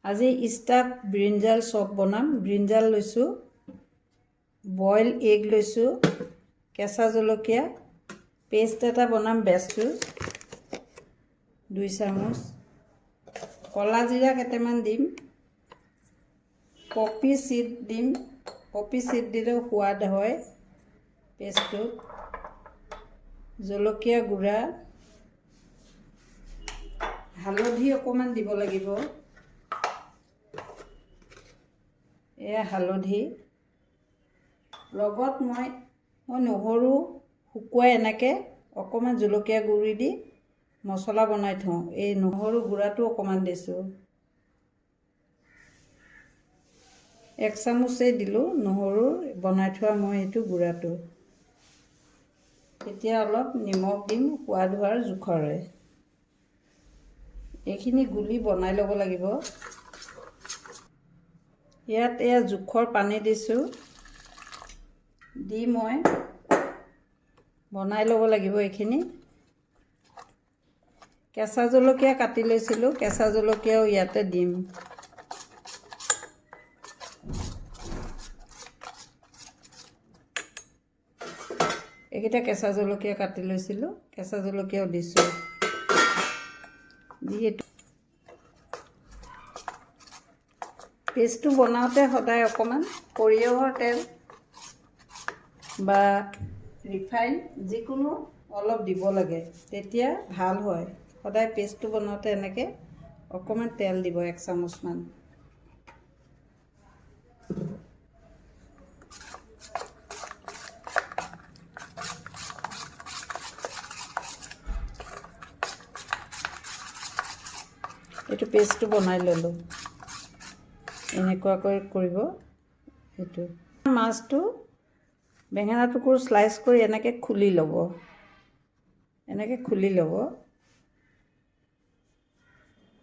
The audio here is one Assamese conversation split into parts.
আজি ষ্টাফ ব্ৰিঞ্জাল চপ বনাম। ব্ৰিঞ্জাল লৈছোঁ, বইল এগ লৈছোঁ, কেঁচা জলকীয়া, পেষ্ট এটা বনাম বেচটোৰ 2 চামুচ, কলা জিৰা কেইটামান দিম, পপি চিড দিম। পপি চিড দিলেও সোৱাদ হয় পেষ্টটোত। জলকীয়া গুড়া, হালধি অকণমান দিব লাগিব। এয়া হালধি লগত মই নহৰু শুকুৱাই এনেকৈ অকণমান জলকীয়া গুড়ি দি মছলা বনাই থওঁ। এই নহৰু গুড়াটো অকণমান দিছোঁ, 1 চামুচেই দিলোঁ নহৰু বনাই থোৱা মই এইটো গুড়াটো। এতিয়া অলপ নিমখ দিম সোৱাদ হোৱাৰ জোখৰে। এইখিনি গুলি বনাই ল'ব লাগিব। ইয়াত এয়া জোখৰ পানী দিছোঁ, দি মই বনাই ল'ব লাগিব এইখিনি। কেঁচা জলকীয়া কাটি লৈছিলোঁ, কেঁচা জলকীয়াও ইয়াতে দিম। এইকেইটা কেঁচা জলকীয়া কাটি লৈছিলোঁ, কেঁচা জলকীয়াও দিছোঁ। দি পেষ্টটো বনাওঁতে সদায় অকণমান সৰিয়হৰ তেল বা ৰিফাইন যিকোনো অলপ দিব লাগে, তেতিয়া ভাল হয়। সদায় পেষ্টটো বনাওঁতে এনেকৈ অকণমান তেল দিব, 1 চামুচমান। এইটো পেষ্টটো বনাই ল'লোঁ, এনেকুৱাকৈ কৰিব। এইটো মাছটো বেঙেনা টুকুৰ স্লাইচ কৰি এনেকৈ খুলি ল'ব, এনেকৈ খুলি ল'ব।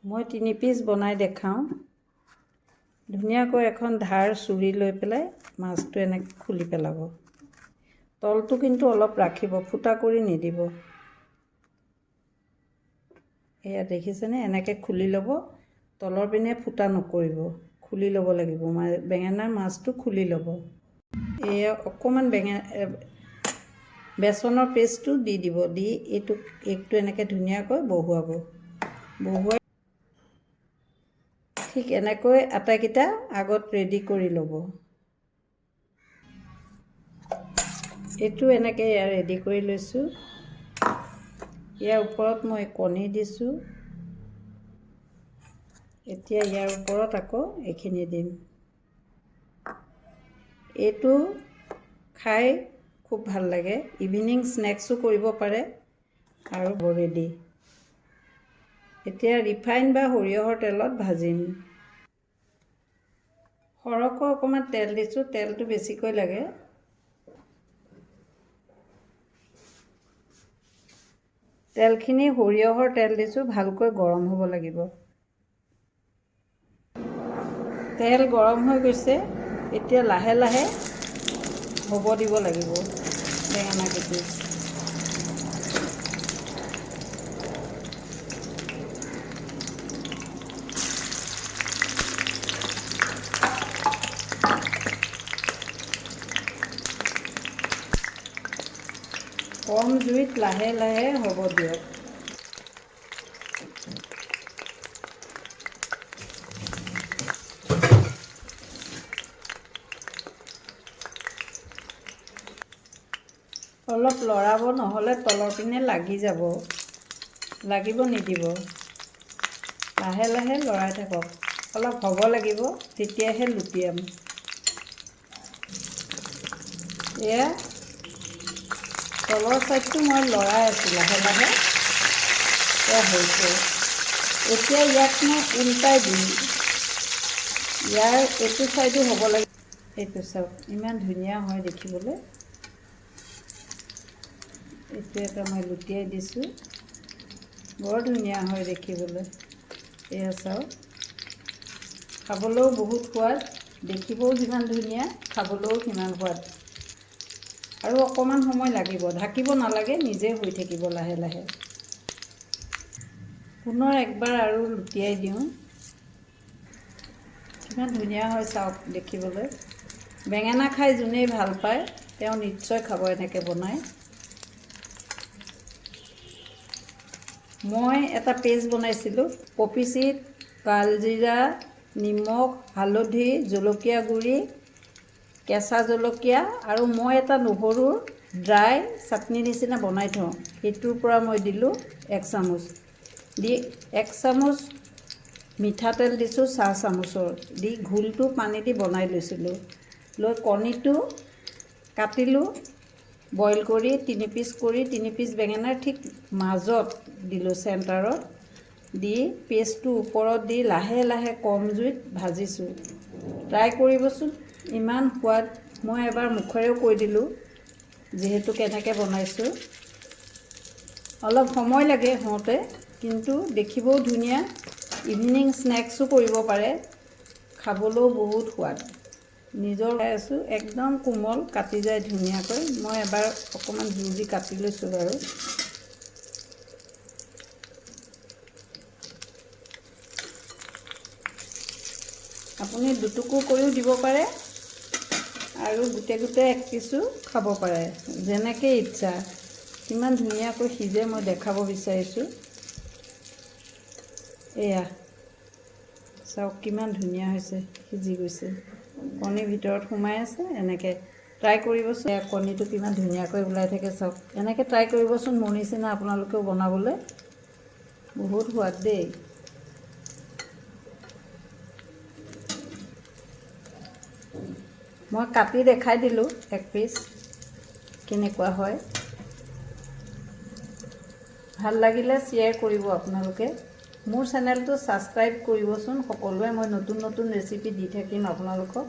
মই 3 পিচ বনাই দেখাওঁ। ধুনীয়াকৈ এখন ধাৰ চুৰি লৈ পেলাই মাছটো এনেকৈ খুলি পেলাব। তলটো কিন্তু অলপ ৰাখিব, ফুটা কৰি নিদিব। এয়া দেখিছেনে, এনেকৈ খুলি ল'ব, তলৰ পিনে ফুটা নকৰিব, খুলি ল'ব লাগিব। বেঙেনাৰ মাছটো খুলি ল'ব। এয়া অকণমান বেচনৰ পেষ্টটো দি দিব, দি এগটো এনেকৈ ধুনীয়াকৈ বহুৱাব। বহুৱাই ঠিক এনেকৈ আটাইকেইটা আগত ৰেডি কৰি ল'ব। এইটো এনেকৈ ৰেডি কৰি লৈছোঁ। ইয়াৰ ওপৰত মই কণী দিছোঁ। এতিয়া ইয়াৰ ওপৰত আকৌ এইখিনি দিম। এইটো খাই খুব ভাল লাগে, ইভিনিং স্নেক্সো কৰিব পাৰে আৰু ৰেডি। এতিয়া ৰিফাইন বা সৰিয়হৰ তেলত ভাজিম। সৰহকৈ অকণমান তেল দিছোঁ, তেলটো বেছিকৈ লাগে। তেলখিনি সৰিয়হৰ তেল দিছোঁ, ভালকৈ গৰম হ'ব লাগিব। তেল গৰম হৈ গৈছে, এতিয়া লাহে লাহে হ'ব দিব লাগিব বেঙেনাকেইটি। কম জুইত লাহে লাহে হ'ব দিয়ক। অলপ লৰাব, নহ'লে তলৰ পিনে লাগি যাব, লাগিব নিদিব। লাহে লাহে লৰাই থাকক, অলপ হ'ব লাগিব, তেতিয়াহে লুটিয়াম। এয়া তলৰ ছাইডটো মই লৰাই আছোঁ লাহে লাহে, এয়া হৈছে। এতিয়া ইয়াক মই উল্টাই দিম, ইয়াৰ এইটো ছাইডো হ'ব লাগে। এইটো চাওক, ইমান ধুনীয়া হয় দেখিবলৈ। এইটো এটা মই লুটিয়াই দিছোঁ, বৰ ধুনীয়া হয় দেখিবলৈ। এয়া চাওক, খাবলৈও বহুত সোৱাদ, দেখিবও যিমান ধুনীয়া, খাবলৈও সিমান সোৱাদ। আৰু অকণমান সময় লাগিব, ঢাকিব নালাগে, নিজে হৈ থাকিব লাহে লাহে। পুনৰ একবাৰ আৰু লুটিয়াই দিওঁ। কিমান ধুনীয়া হয় চাওক দেখিবলৈ। বেঙেনা খাই যোনেই ভাল পায় তেওঁ নিশ্চয় খাব এনেকৈ বনাই। মই এটা পেষ্ট বনাইছিলোঁ, পপি চিড, কালজিৰা, নিমখ, হালধি, জলকীয়া গুড়ি, কেঁচা জলকীয়া আৰু মই এটা নহৰুৰ ড্ৰাই চাটনি নিচিনা বনাই থওঁ, সেইটোৰ পৰা মই দিলোঁ 1 চামুচ, দি 1 চামুচ মিঠাতেল দিছোঁ 4 চামুচৰ, দি ঘোলটো পানী দি বনাই লৈছিলোঁ। লৈ কণীটো কাটিলোঁ বইল কৰি 3 পিচ কৰি, 3 পিচ বেঙেনাৰ ঠিক মাজত দিলোঁ চেণ্টাৰত, দি পেষ্টটো ওপৰত দি লাহে লাহে কম জুইত ভাজিছোঁ। ট্ৰাই কৰিবচোন, ইমান সোৱাদ। মই এবাৰ মুখেৰেও কৈ দিলোঁ যিহেতু কেনেকৈ বনাইছোঁ। অলপ সময় লাগে হওঁতে, কিন্তু দেখিবও ধুনীয়া। ইভিনিং স্নেক্সো কৰিব পাৰে, খাবলৈও বহুত সোৱাদ। নিজৰ খাই আছোঁ, একদম কোমল, কাটি যায় ধুনীয়াকৈ। মই এবাৰ অকণমান জোৰ দি কাটি লৈছোঁ বাৰু। আপুনি দুটুকুৰ কৰিও দিব পাৰে আৰু গোটে 1 পিচো খাব পাৰে, যেনেকৈ ইচ্ছা। কিমান ধুনীয়াকৈ সিজে মই দেখাব বিচাৰিছোঁ। এয়া চাওক কিমান ধুনীয়া হৈছে, সিজি গৈছে, কণীৰ ভিতৰত সোমাই আছে। এনেকৈ ট্ৰাই কৰিবচোন। কণীটো কিমান ধুনীয়াকৈ ওলাই থাকে চাওক। এনেকৈ ট্ৰাই কৰিবচোন, মোৰ নিচিনা আপোনালোকেও বনাবলৈ, বহুত সোৱাদ দেই। মই কাটি দেখাই দিলোঁ 1 পিচ কেনেকুৱা হয়। ভাল লাগিলে শ্বেয়াৰ কৰিব আপোনালোকে। মোৰ চেনেলটো ছাবস্ক্ৰাইব কৰিবচোন সকলোৱে। মই নতুন নতুন ৰেচিপি দি থাকিম আপোনালোকক।